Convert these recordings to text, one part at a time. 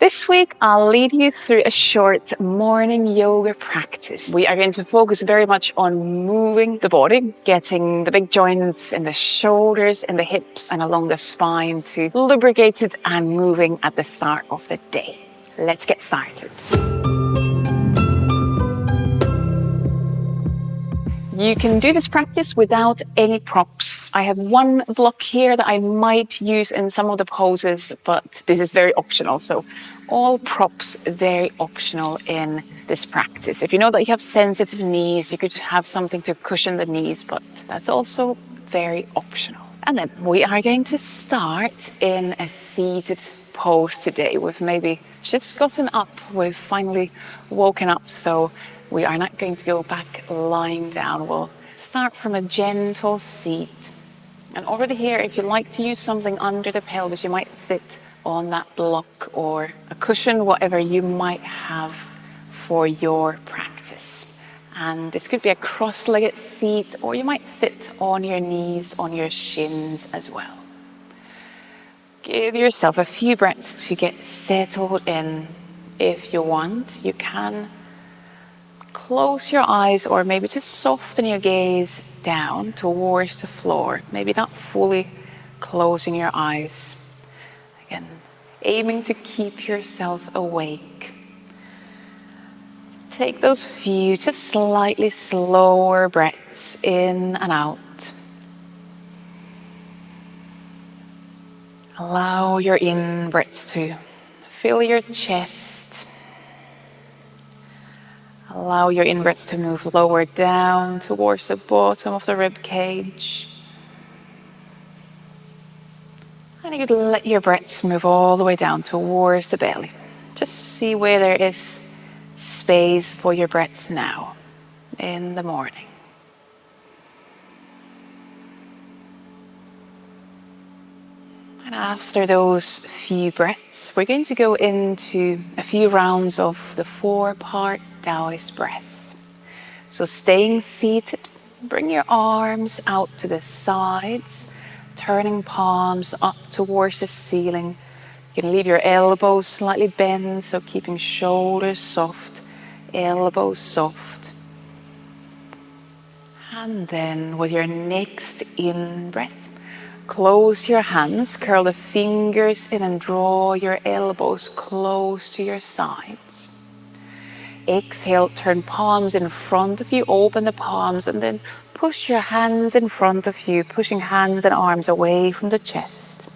This week, I'll lead you through a short morning yoga practice. We are going to focus very much on moving the body, getting the big joints in the shoulders and the hips and along the spine to lubricated and moving at the start of the day. Let's get started. You can do this practice without any props. I have one block here that I might use in some of the poses, but this is very optional. So all props very optional in this practice. If you know that you have sensitive knees, you could have something to cushion the knees, but that's also very optional. And then we are going to start in a seated pose today. We've maybe just gotten up, we've finally woken up, so we are not going to go back lying down. We'll start from a gentle seat. And already here, if you like to use something under the pelvis, you might sit on that block or a cushion, whatever you might have for your practice. And this could be a cross-legged seat, or you might sit on your knees, on your shins as well. Give yourself a few breaths to get settled in. If you want, you can close your eyes or maybe just soften your gaze down towards the floor. Maybe not fully closing your eyes. Again, aiming to keep yourself awake. Take those few, just slightly slower breaths in and out. Allow your in breaths to fill your chest. Allow your in-breaths to move lower down towards the bottom of the rib cage. And you could let your breaths move all the way down towards the belly. Just see where there is space for your breaths now in the morning. And after those few breaths, we're going to go into a few rounds of the 4-part Taoist breath. So staying seated, bring your arms out to the sides, turning palms up towards the ceiling. You can leave your elbows slightly bent, so keeping shoulders soft, elbows soft. And then with your next in-breath, close your hands, curl the fingers in and draw your elbows close to your sides. Exhale, turn palms in front of you, open the palms, and then push your hands in front of you, pushing hands and arms away from the chest.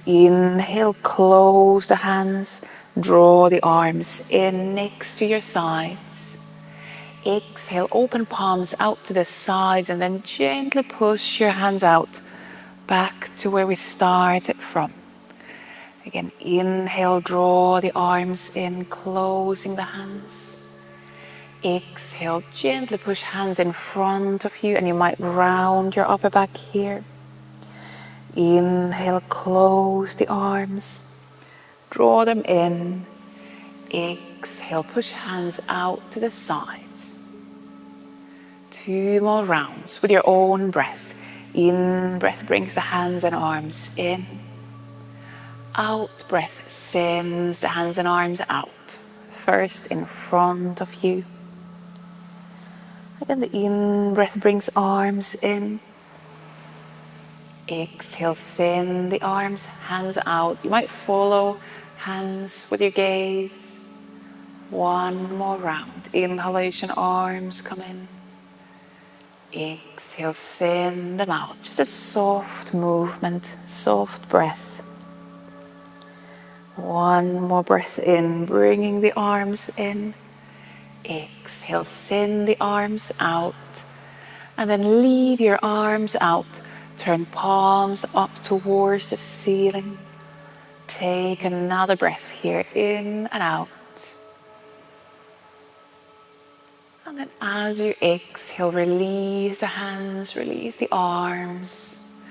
Inhale, close the hands, draw the arms in next to your sides. Exhale, open palms out to the sides, and then gently push your hands out back to where we started from. Again, inhale, draw the arms in, closing the hands. Exhale, gently push hands in front of you, and you might round your upper back here. Inhale, close the arms, draw them in. Exhale, push hands out to the sides. 2 more rounds with your own breath. In breath brings the hands and arms in. Out breath sends the hands and arms out. First in front of you. And then the in breath brings arms in. Exhale, send the arms, hands out. You might follow hands with your gaze. 1 more round. Inhalation, arms come in. Exhale, send them out. Just a soft movement, soft breath. 1 more breath in, bringing the arms in. Exhale, send the arms out. And then leave your arms out. Turn palms up towards the ceiling. Take another breath here, in and out. And then as you exhale, release the hands, release the arms.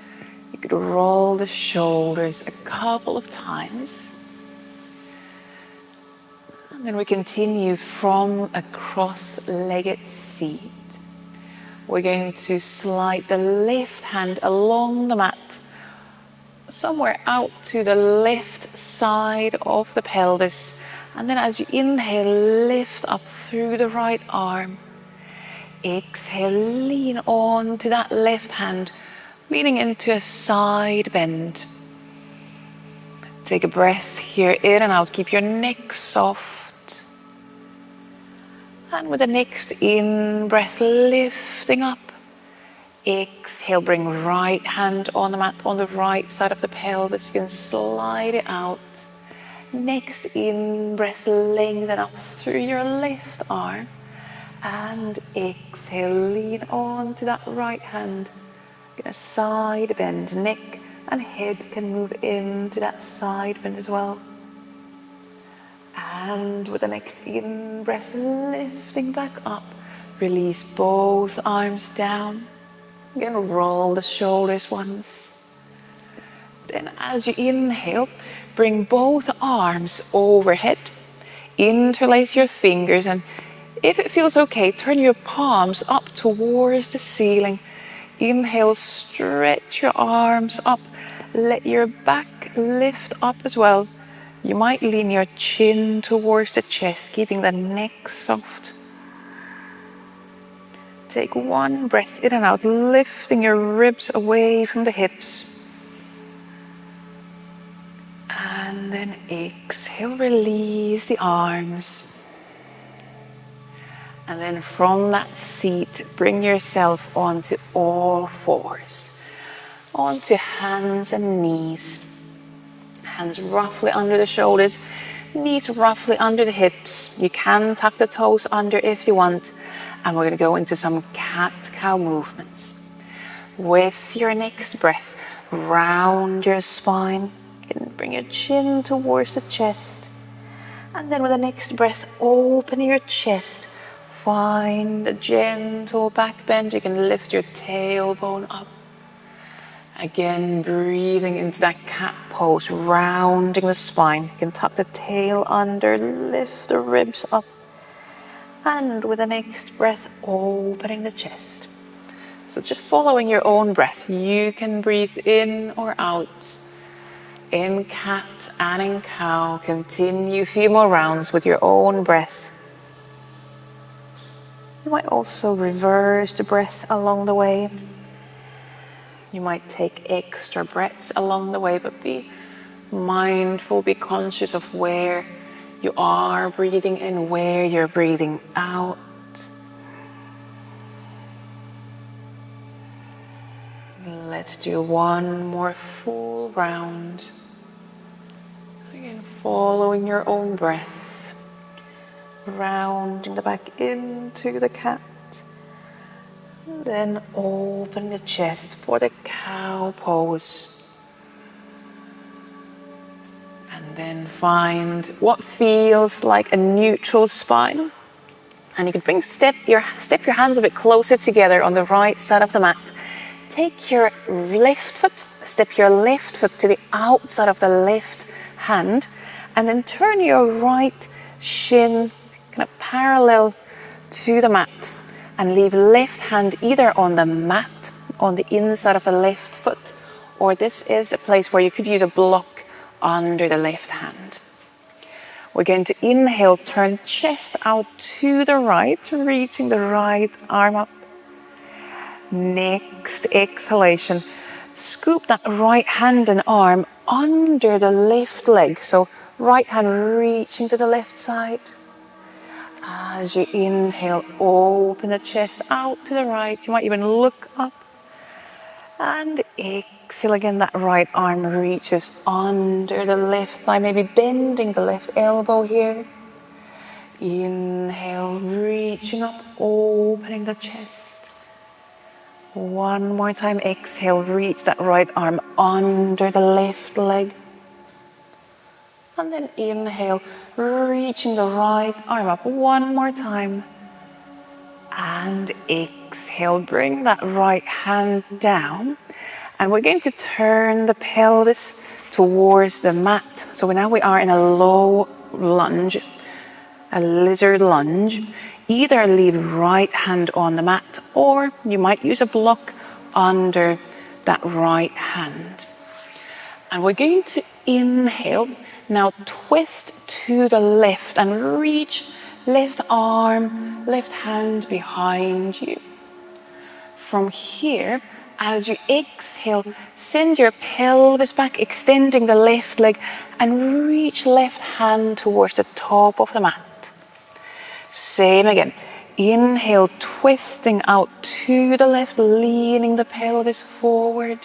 You could roll the shoulders a couple of times. And then we continue from a cross-legged seat. We're going to slide the left hand along the mat, somewhere out to the left side of the pelvis. And then as you inhale, lift up through the right arm. Exhale, lean on to that left hand, leaning into a side bend. Take a breath here in and out. Keep your neck soft. And with the next in breath, lifting up. Exhale, bring right hand on the mat on the right side of the pelvis. You can slide it out. Next in breath, lengthen up through your left arm. And exhale, lean on to that right hand. Get a side bend. Neck and head can move into that side bend as well. And with the next in breath, lifting back up. Release both arms down. Again, roll the shoulders once. Then as you inhale, bring both arms overhead. Interlace your fingers, and if it feels okay, turn your palms up towards the ceiling. Inhale, stretch your arms up. Let your back lift up as well. You might lean your chin towards the chest, keeping the neck soft. Take one breath in and out, lifting your ribs away from the hips. And then exhale, release the arms. And then from that seat, bring yourself onto all fours. Onto hands and knees. Hands roughly under the shoulders, knees roughly under the hips. You can tuck the toes under if you want. And we're going to go into some cat-cow movements. With your next breath, round your spine. You can bring your chin towards the chest. And then with the next breath, open your chest. Find a gentle back bend. You can lift your tailbone up. Again, breathing into that cat pose, rounding the spine. You can tuck the tail under, lift the ribs up. And with the next breath, opening the chest. So just following your own breath, you can breathe in or out. In cat and in cow, continue a few more rounds with your own breath. You might also reverse the breath along the way. You might take extra breaths along the way, but be mindful, be conscious of where you are breathing in, where you're breathing out. Let's do one more full round. Again, following your own breath. Rounding the back into the cat. And then open the chest for the cow pose. And then find what feels like a neutral spine. And you can step your hands a bit closer together on the right side of the mat. Take your left foot, step your left foot to the outside of the left hand, and then turn your right shin kind of parallel to the mat. And leave left hand either on the mat, on the inside of the left foot, or this is a place where you could use a block under the left hand. We're going to inhale, turn chest out to the right, reaching the right arm up. Next exhalation, scoop that right hand and arm under the left leg. So right hand reaching to the left side. As you inhale, open the chest out to the right. You might even look up. And exhale again, that right arm reaches under the left thigh, maybe bending the left elbow here. Inhale, reaching up, opening the chest. One more time, exhale, reach that right arm under the left leg. And then inhale, reaching the right arm up one more time. And exhale, bring that right hand down. And we're going to turn the pelvis towards the mat. So now we are in a low lunge, a lizard lunge. Either leave right hand on the mat, or you might use a block under that right hand. And we're going to inhale, Now twist to the left and reach left arm, left hand behind you. From here, as you exhale, send your pelvis back, extending the left leg, and reach left hand towards the top of the mat. Same again. Inhale, twisting out to the left, leaning the pelvis forward.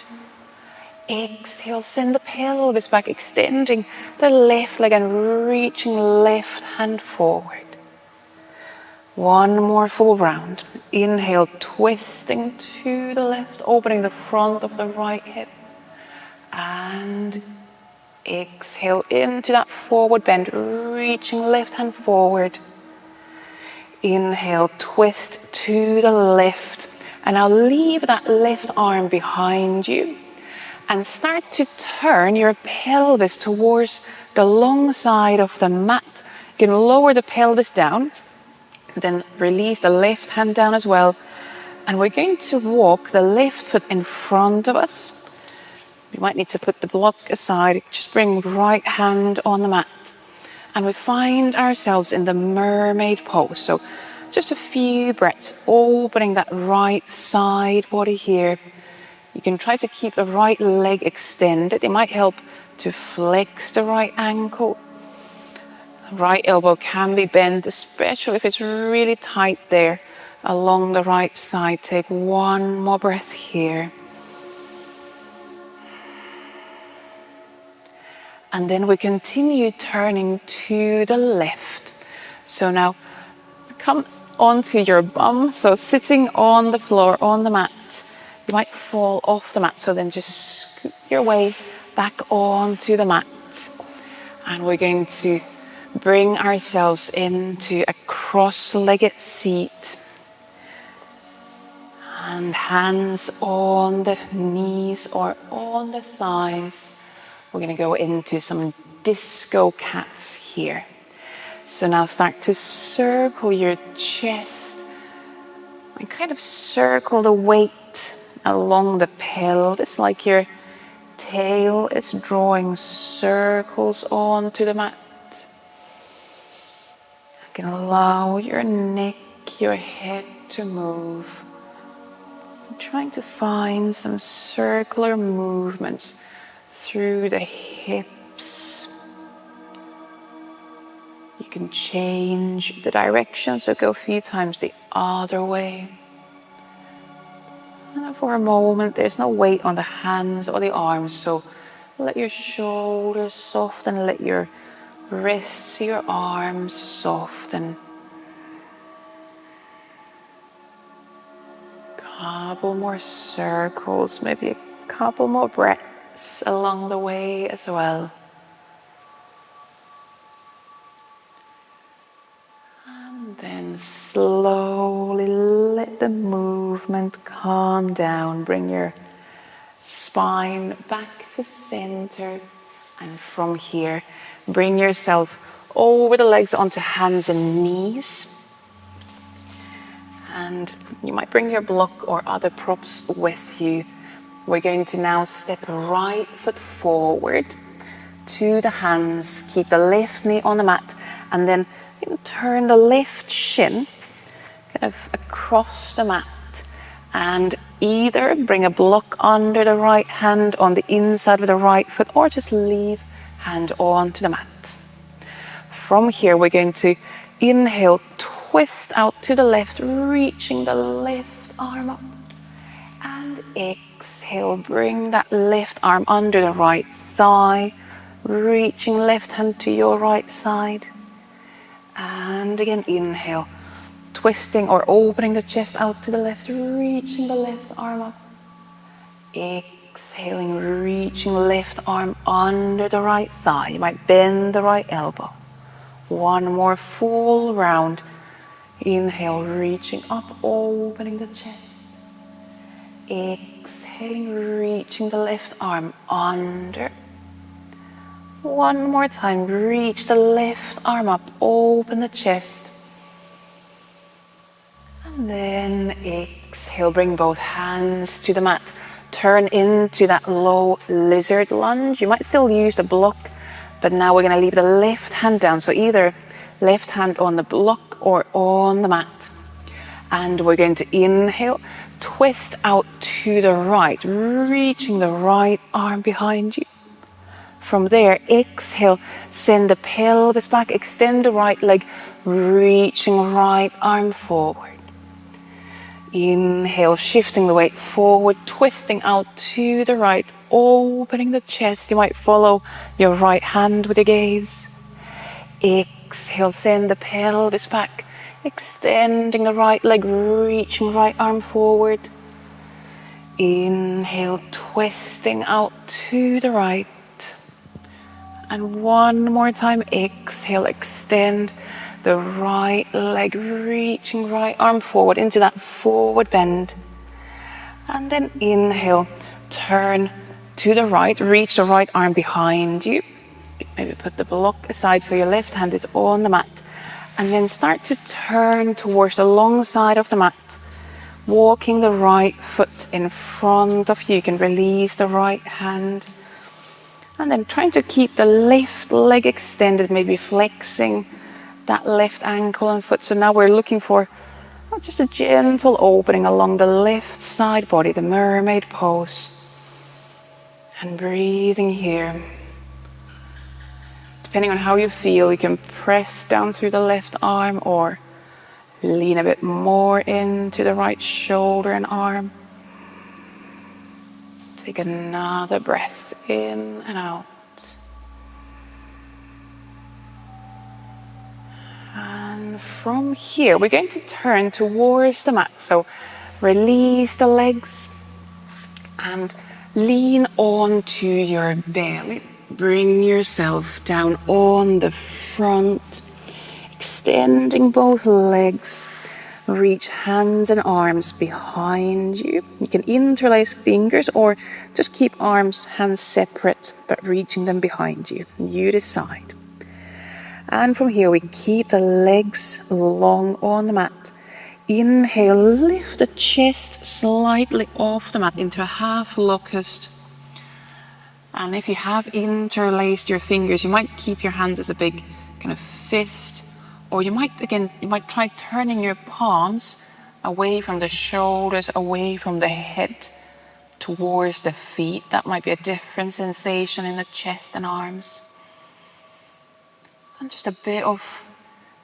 Exhale, send the pelvis back, extending the left leg and reaching left hand forward. One more full round. Inhale, twisting to the left, opening the front of the right hip. And exhale into that forward bend, reaching left hand forward. Inhale, twist to the left. And now leave that left arm behind you. And start to turn your pelvis towards the long side of the mat. You can lower the pelvis down. Then release the left hand down as well. And we're going to walk the left foot in front of us. You might need to put the block aside. Just bring right hand on the mat. And we find ourselves in the mermaid pose. So just a few breaths, opening that right side body here. You can try to keep the right leg extended. It might help to flex the right ankle. Right elbow can be bent, especially if it's really tight there along the right side. Take one more breath here. And then we continue turning to the left. So now come onto your bum. So sitting on the floor, on the mat. You might fall off the mat. So then just scoot your way back onto the mat. And we're going to bring ourselves into a cross-legged seat. And hands on the knees or on the thighs. We're going to go into some disco cats here. So now start to circle your chest. And kind of circle the weight along the pelvis, like your tail is drawing circles onto the mat. You can allow your neck, your head to move. I'm trying to find some circular movements through the hips. You can change the direction, so go a few times the other way. And for a moment, there's no weight on the hands or the arms, so let your shoulders soften, let your wrists, your arms soften. Couple more circles, maybe a couple more breaths along the way as well. And then slowly let the movement calm down. Bring your spine back to center. And from here, bring yourself over the legs onto hands and knees. And you might bring your block or other props with you. We're going to now step right foot forward to the hands. Keep the left knee on the mat. And then you can turn the left shin kind of across the mat. And either bring a block under the right hand on the inside of the right foot, or just leave hand onto the mat. From here, we're going to inhale, twist out to the left, reaching the left arm up. And exhale, bring that left arm under the right thigh, reaching left hand to your right side. And again, inhale, twisting or opening the chest out to the left, reaching the left arm up. Exhaling, reaching left arm under the right thigh. You might bend the right elbow. One more full round. Inhale, reaching up, opening the chest. Exhaling, reaching the left arm under. One more time, reach the left arm up, open the chest. And then exhale, bring both hands to the mat. Turn into that low lizard lunge. You might still use the block, But now we're going to leave the left hand down. So either left hand on the block or on the mat. And we're going to inhale, twist out to the right, reaching the right arm behind you. From there, exhale, send the pelvis back, extend the right leg, reaching right arm forward. Inhale, shifting the weight forward, twisting out to the right, opening the chest. You might follow your right hand with your gaze. Exhale, send the pelvis back, extending the right leg, reaching right arm forward. Inhale, twisting out to the right. And one more time, exhale, extend the right leg, reaching right arm forward into that forward bend. And then inhale, turn to the right, reach the right arm behind you. Maybe put the block aside so your left hand is on the mat. And then start to turn towards the long side of the mat, walking the right foot in front of you. You can release the right hand. And then trying to keep the left leg extended, maybe flexing that left ankle and foot. So now we're looking for just a gentle opening along the left side body, the mermaid pose. And breathing here. Depending on how you feel, you can press down through the left arm or lean a bit more into the right shoulder and arm. Take another breath in and out. And from here, we're going to turn towards the mat. So release the legs and lean onto your belly. Bring yourself down on the front, extending both legs. Reach hands and arms behind you. You can interlace fingers or just keep arms, hands separate, but reaching them behind you. You decide. And from here, we keep the legs long on the mat. Inhale, lift the chest slightly off the mat into a half locust. And if you have interlaced your fingers, you might keep your hands as a big kind of fist. Or you might try turning your palms away from the shoulders, away from the head, towards the feet. That might be a different sensation in the chest and arms. And just a bit of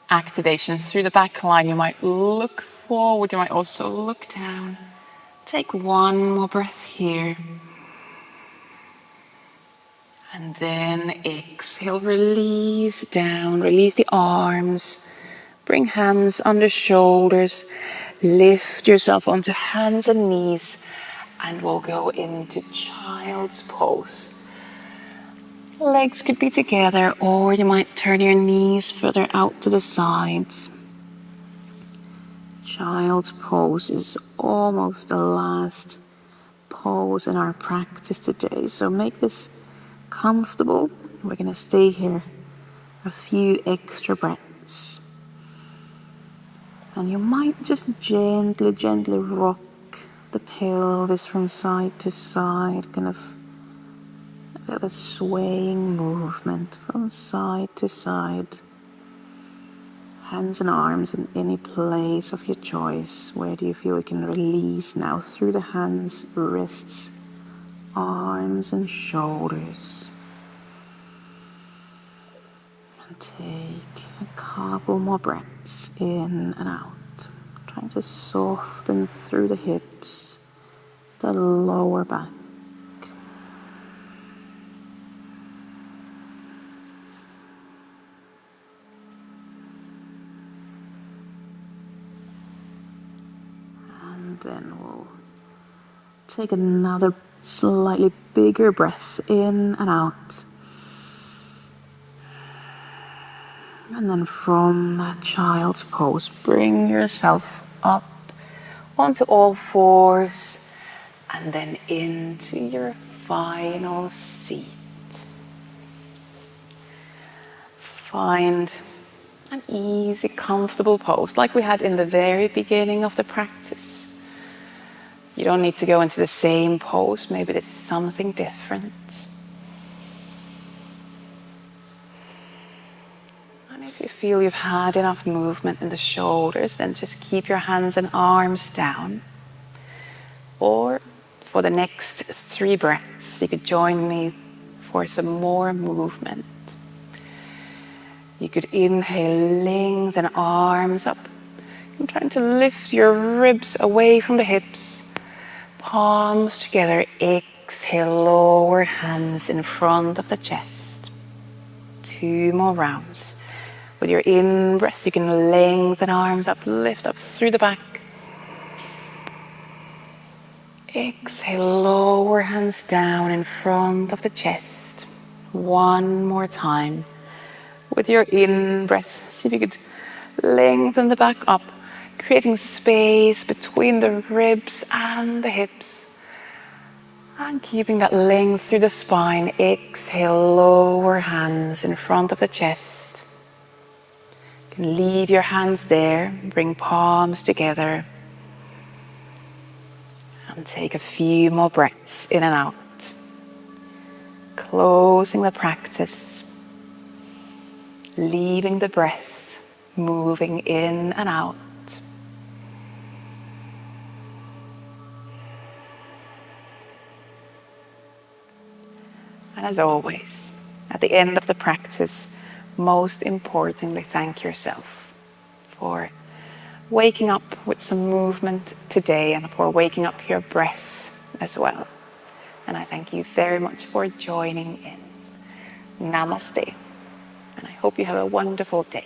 activation through the back line. You might look forward, you might also look down. Take one more breath here. And then exhale, release down, release the arms. Bring hands under shoulders. Lift yourself onto hands and knees. And we'll go into child's pose. Legs could be together, or you might turn your knees further out to the sides. Child's pose is almost the last pose in our practice today. So make this comfortable. We're going to stay here a few extra breaths. And you might just gently rock the pelvis from side to side, kind of a bit of a swaying movement from side to side. Hands and arms in any place of your choice. Where do you feel you can release now? Through the hands, wrists, arms and shoulders. And take a couple more breaths in and out. Trying to soften through the hips, the lower back. And then we'll take another slightly bigger breath in and out. And then from that child's pose, bring yourself up onto all fours and then into your final seat. Find an easy, comfortable pose like we had in the very beginning of the practice. You don't need to go into the same pose. Maybe this is something different. feel you've had enough movement in the shoulders, then just keep your hands and arms down. Or for the next 3 breaths, you could join me for some more movement. You could inhale, lengthen arms up. I'm trying to lift your ribs away from the hips. Palms together. Exhale, lower hands in front of the chest. 2 more rounds. With your in-breath, you can lengthen arms up, lift up through the back. Exhale, lower hands down in front of the chest. 1 more time. With your in-breath, see if you could lengthen the back up, creating space between the ribs and the hips. And keeping that length through the spine. Exhale, lower hands in front of the chest. You can leave your hands there, bring palms together. And take a few more breaths in and out. Closing the practice. Leaving the breath, moving in and out. And as always, at the end of the practice, most importantly, thank yourself for waking up with some movement today and for waking up your breath as well. And I thank you very much for joining in. Namaste. And I hope you have a wonderful day.